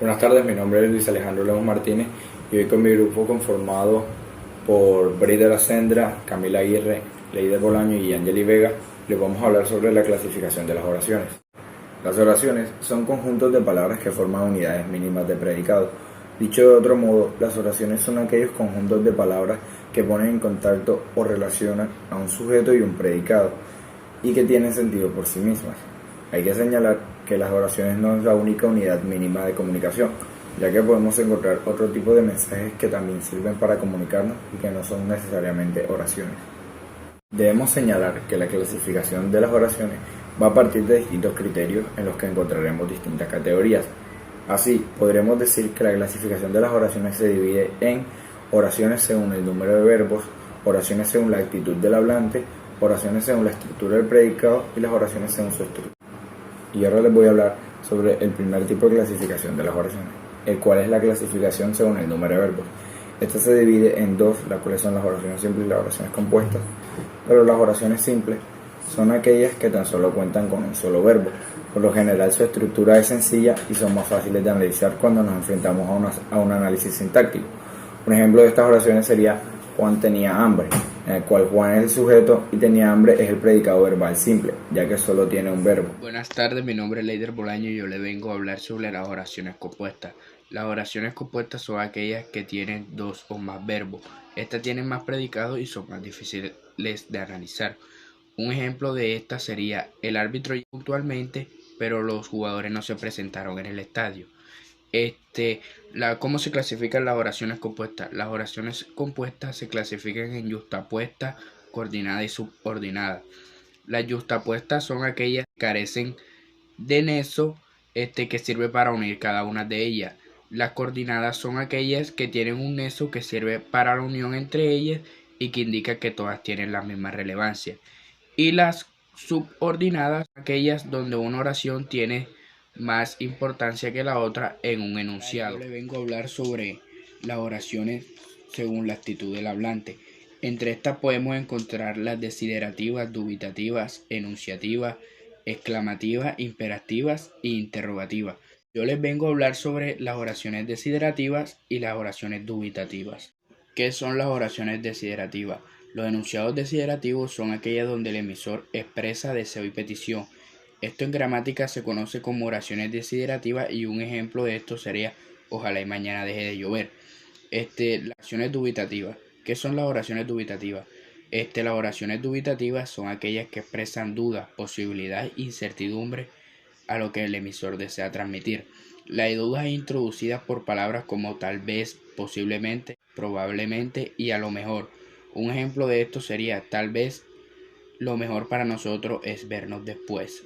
Buenas tardes, mi nombre es Luis Alejandro León Martínez y hoy con mi grupo conformado por Brida La Sendra, Camila Aguirre, Leider Bolaño y Angeli Vega les vamos a hablar sobre la clasificación de las oraciones. Las oraciones son conjuntos de palabras que forman unidades mínimas de predicado. Dicho de otro modo, las oraciones son aquellos conjuntos de palabras que ponen en contacto o relacionan a un sujeto y un predicado y que tienen sentido por sí mismas. Hay que señalar que las oraciones no es la única unidad mínima de comunicación, ya que podemos encontrar otro tipo de mensajes que también sirven para comunicarnos y que no son necesariamente oraciones. Debemos señalar que la clasificación de las oraciones va a partir de distintos criterios en los que encontraremos distintas categorías. Así, podremos decir que la clasificación de las oraciones se divide en oraciones según el número de verbos, oraciones según la actitud del hablante, oraciones según la estructura del predicado y las oraciones según su estructura. Y ahora les voy a hablar sobre el primer tipo de clasificación de las oraciones, el cual es la clasificación según el número de verbos. Esta se divide en dos, las cuales son las oraciones simples y las oraciones compuestas. Pero las oraciones simples son aquellas que tan solo cuentan con un solo verbo. Por lo general su estructura es sencilla y son más fáciles de analizar cuando nos enfrentamos a un análisis sintáctico. Un ejemplo de estas oraciones sería Juan tenía hambre, en el cual Juan es el sujeto y tenía hambre es el predicado verbal simple, ya que solo tiene un verbo. Buenas tardes, mi nombre es Leider Bolaño y yo le vengo a hablar sobre las oraciones compuestas. Las oraciones compuestas son aquellas que tienen dos o más verbos. Estas tienen más predicados y son más difíciles de analizar. Un ejemplo de estas sería: el árbitro llegó puntualmente, pero los jugadores no se presentaron en el estadio. ¿Cómo se clasifican las oraciones compuestas? Las oraciones compuestas se clasifican en yuxtapuesta, coordinada y subordinada. Las yuxtapuestas son aquellas que carecen de nexo que sirve para unir cada una de ellas. Las coordinadas son aquellas que tienen un nexo que sirve para la unión entre ellas y que indica que todas tienen la misma relevancia. Y las subordinadas son aquellas donde una oración tiene más importancia que la otra en un enunciado. Yo le vengo a hablar sobre las oraciones según la actitud del hablante. Entre estas podemos encontrar las desiderativas, dubitativas, enunciativas, exclamativas, imperativas e interrogativas. Yo les vengo a hablar sobre las oraciones desiderativas y las oraciones dubitativas. ¿Qué son las oraciones desiderativas? Los enunciados desiderativos son aquellas donde el emisor expresa deseo y petición. Esto en gramática se conoce como oraciones desiderativas y un ejemplo de esto sería ojalá y mañana deje de llover. Las oraciones dubitativas. ¿Qué son las oraciones dubitativas? Las oraciones dubitativas son aquellas que expresan dudas, posibilidades e incertidumbre a lo que el emisor desea transmitir. Las dudas introducidas por palabras como tal vez, posiblemente, probablemente y a lo mejor. Un ejemplo de esto sería: tal vez lo mejor para nosotros es vernos después.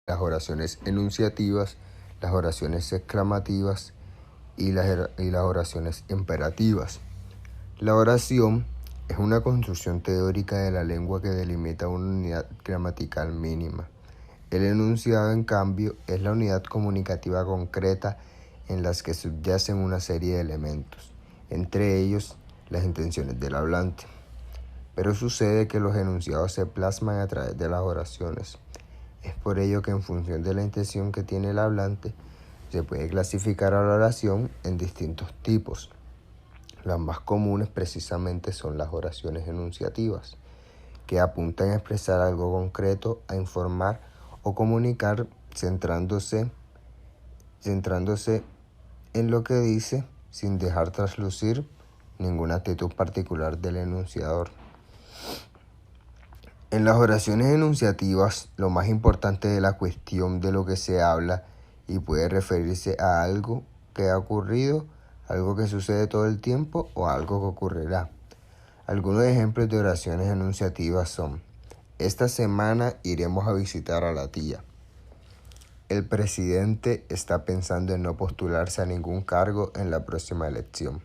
Las oraciones enunciativas, las oraciones exclamativas y las oraciones imperativas. La oración es una construcción teórica de la lengua que delimita una unidad gramatical mínima. El enunciado, en cambio, es la unidad comunicativa concreta en las que subyacen una serie de elementos, entre ellos las intenciones del hablante. Pero sucede que los enunciados se plasman a través de las oraciones. Es por ello que en función de la intención que tiene el hablante, se puede clasificar a la oración en distintos tipos. Las más comunes precisamente son las oraciones enunciativas, que apuntan a expresar algo concreto, a informar o comunicar centrándose en lo que dice sin dejar traslucir ninguna actitud particular del enunciador. En las oraciones enunciativas, lo más importante de la cuestión de lo que se habla y puede referirse a algo que ha ocurrido, algo que sucede todo el tiempo o algo que ocurrirá. Algunos ejemplos de oraciones enunciativas son: esta semana iremos a visitar a la tía. El presidente está pensando en no postularse a ningún cargo en la próxima elección.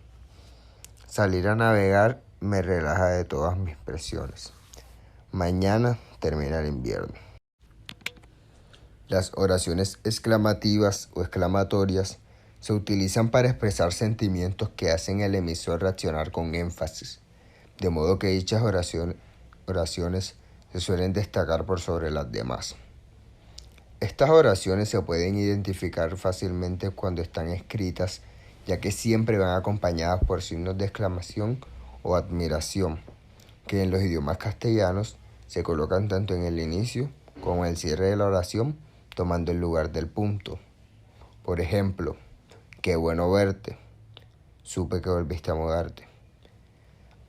Salir a navegar me relaja de todas mis presiones. Mañana termina el invierno. Las oraciones exclamativas o exclamatorias se utilizan para expresar sentimientos que hacen al emisor reaccionar con énfasis, de modo que dichas oraciones se suelen destacar por sobre las demás. Estas oraciones se pueden identificar fácilmente cuando están escritas, ya que siempre van acompañadas por signos de exclamación o admiración, que en los idiomas castellanos se colocan tanto en el inicio como en el cierre de la oración, tomando el lugar del punto. Por ejemplo, qué bueno verte, supe que volviste a mudarte.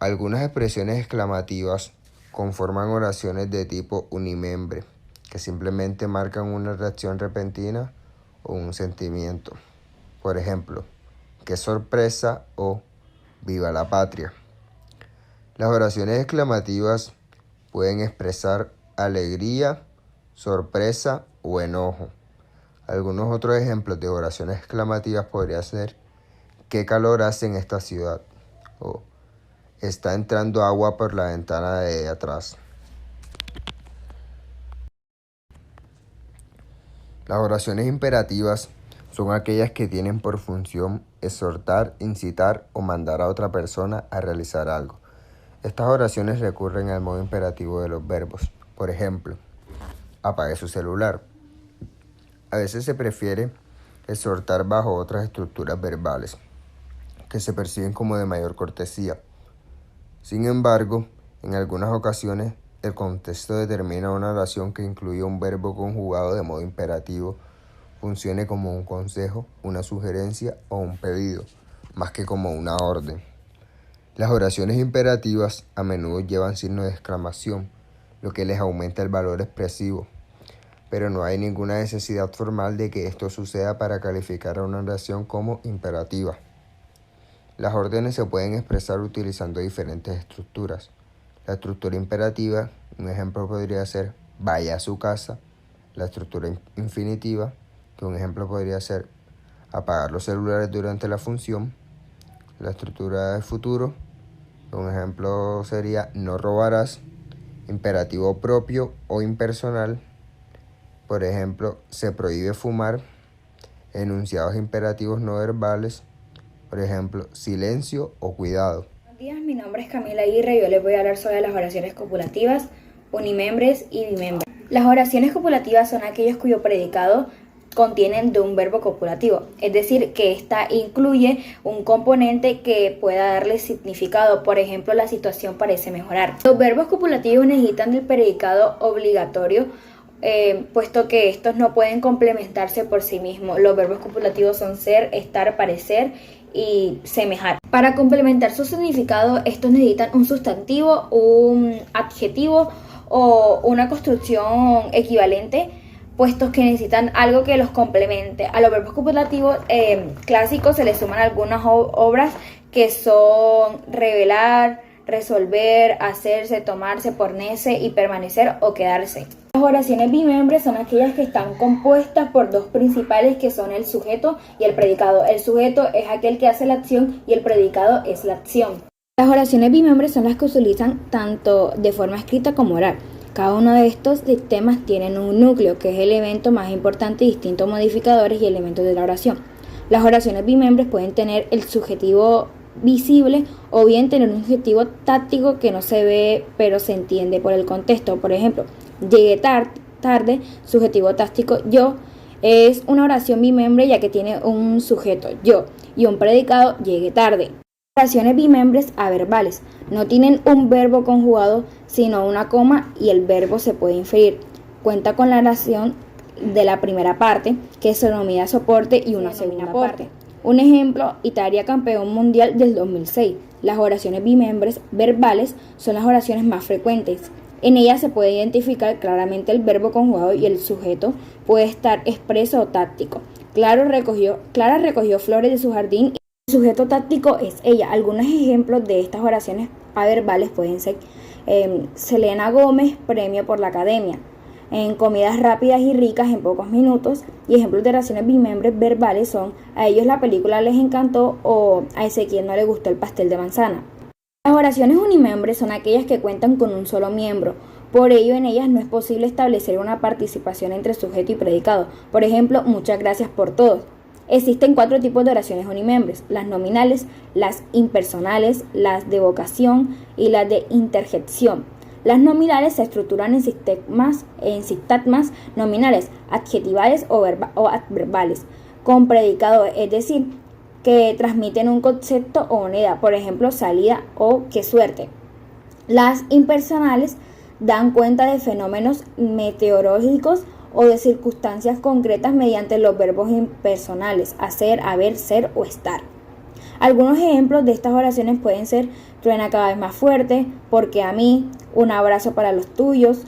Algunas expresiones exclamativas conforman oraciones de tipo unimembre, que simplemente marcan una reacción repentina o un sentimiento. Por ejemplo, qué sorpresa o viva la patria. Las oraciones exclamativas pueden expresar alegría, sorpresa o enojo. Algunos otros ejemplos de oraciones exclamativas podrían ser qué calor hace en esta ciudad o está entrando agua por la ventana de atrás. Las oraciones imperativas son aquellas que tienen por función exhortar, incitar o mandar a otra persona a realizar algo. Estas oraciones recurren al modo imperativo de los verbos. Por ejemplo, apague su celular. A veces se prefiere exhortar bajo otras estructuras verbales, que se perciben como de mayor cortesía. Sin embargo, en algunas ocasiones, el contexto determina una oración que incluye un verbo conjugado de modo imperativo, funcione como un consejo, una sugerencia o un pedido, más que como una orden. Las oraciones imperativas a menudo llevan signos de exclamación, lo que les aumenta el valor expresivo, pero no hay ninguna necesidad formal de que esto suceda para calificar a una oración como imperativa. Las órdenes se pueden expresar utilizando diferentes estructuras. La estructura imperativa, un ejemplo podría ser vaya a su casa. La estructura infinitiva, que un ejemplo podría ser apagar los celulares durante la función. La estructura del futuro, un ejemplo sería no robarás. Imperativo propio o impersonal, por ejemplo, se prohíbe fumar. Enunciados imperativos no verbales, por ejemplo, silencio o cuidado. Buenos días, mi nombre es Camila Aguirre y yo les voy a hablar sobre las oraciones copulativas, unimembres y bimembres. Las oraciones copulativas son aquellas cuyo predicado contienen de un verbo copulativo, es decir, que ésta incluye un componente que pueda darle significado. Por ejemplo, la situación parece mejorar. Los verbos copulativos necesitan del predicado obligatorio, puesto que estos no pueden complementarse por sí mismos. Los verbos copulativos son ser, estar, parecer y semejar. Para complementar su significado, estos necesitan un sustantivo, un adjetivo o una construcción equivalente, puestos que necesitan algo que los complemente. A los verbos copulativos clásicos se les suman algunas obras que son revelar, resolver, hacerse, tomarse, ponerse y permanecer o quedarse. Las oraciones bimembres son aquellas que están compuestas por dos principales, que son el sujeto y el predicado. El sujeto es aquel que hace la acción y el predicado es la acción. Las oraciones bimembres son las que se utilizan tanto de forma escrita como oral. Cada uno de estos sistemas tienen un núcleo, que es el elemento más importante, y distintos modificadores y elementos de la oración. Las oraciones bimembres pueden tener el subjetivo visible o bien tener un subjetivo táctico que no se ve pero se entiende por el contexto. Por ejemplo, llegué tarde, subjetivo táctico yo, es una oración bimembre ya que tiene un sujeto yo y un predicado llegué tarde. Oraciones bimembres averbales no tienen un verbo conjugado sino una coma y el verbo se puede inferir. Cuenta con la oración de la primera parte, que se denomina soporte, y una segunda parte. Un ejemplo, Italia campeón mundial del 2006. Las oraciones bimembres verbales son las oraciones más frecuentes. En ellas se puede identificar claramente el verbo conjugado y el sujeto puede estar expreso o táctico. Clara recogió flores de su jardín. El sujeto táctico es ella. Algunos ejemplos de estas oraciones averbales pueden ser Selena Gómez, premio por la academia. En comidas rápidas y ricas en pocos minutos. Y ejemplos de oraciones bimembres verbales son a ellos la película les encantó o a Ezequiel no le gustó el pastel de manzana. Las oraciones unimembres son aquellas que cuentan con un solo miembro. Por ello, en ellas no es posible establecer una participación entre sujeto y predicado. Por ejemplo, muchas gracias por todo. Existen 4 tipos de oraciones unimembres: las nominales, las impersonales, las de vocación y las de interjección. Las nominales se estructuran en sintagmas nominales, adjetivales o adverbales, con predicado, es decir, que transmiten un concepto o una idea, por ejemplo, salida o qué suerte. Las impersonales dan cuenta de fenómenos meteorológicos o de circunstancias concretas mediante los verbos impersonales, hacer, haber, ser o estar. Algunos ejemplos de estas oraciones pueden ser: truena cada vez más fuerte, porque a mí, un abrazo para los tuyos,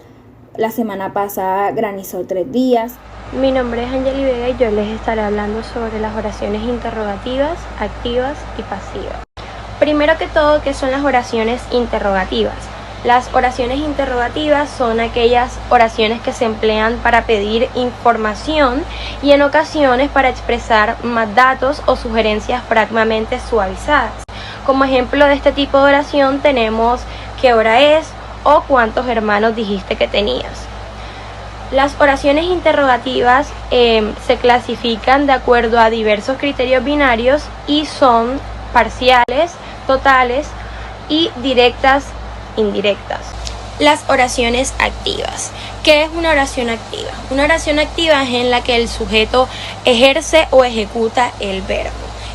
la semana pasada granizó 3 días. Mi nombre es Angeli Vega y yo les estaré hablando sobre las oraciones interrogativas, activas y pasivas. Primero que todo, ¿qué son las oraciones interrogativas? Las oraciones interrogativas son aquellas oraciones que se emplean para pedir información y en ocasiones para expresar más datos o sugerencias fragmentamente suavizadas. Como ejemplo de este tipo de oración tenemos ¿qué hora es? O ¿cuántos hermanos dijiste que tenías? Las oraciones interrogativas se clasifican de acuerdo a diversos criterios binarios y son parciales, totales y directas, indirectas. Las oraciones activas. ¿Qué es una oración activa? Una oración activa es en la que el sujeto ejerce o ejecuta el verbo,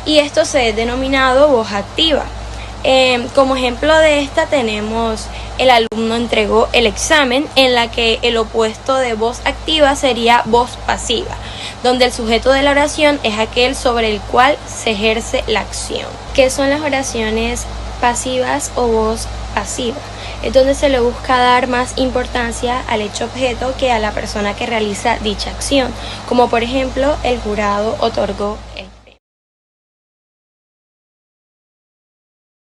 y esto se es denominado voz activa. Como ejemplo de esta tenemos el alumno entregó el examen, en la que el opuesto de voz activa sería voz pasiva, donde el sujeto de la oración es aquel sobre el cual se ejerce la acción. ¿Qué son las oraciones pasivas o voz pasiva? Es donde se le busca dar más importancia al hecho objeto que a la persona que realiza dicha acción, como por ejemplo el jurado otorgó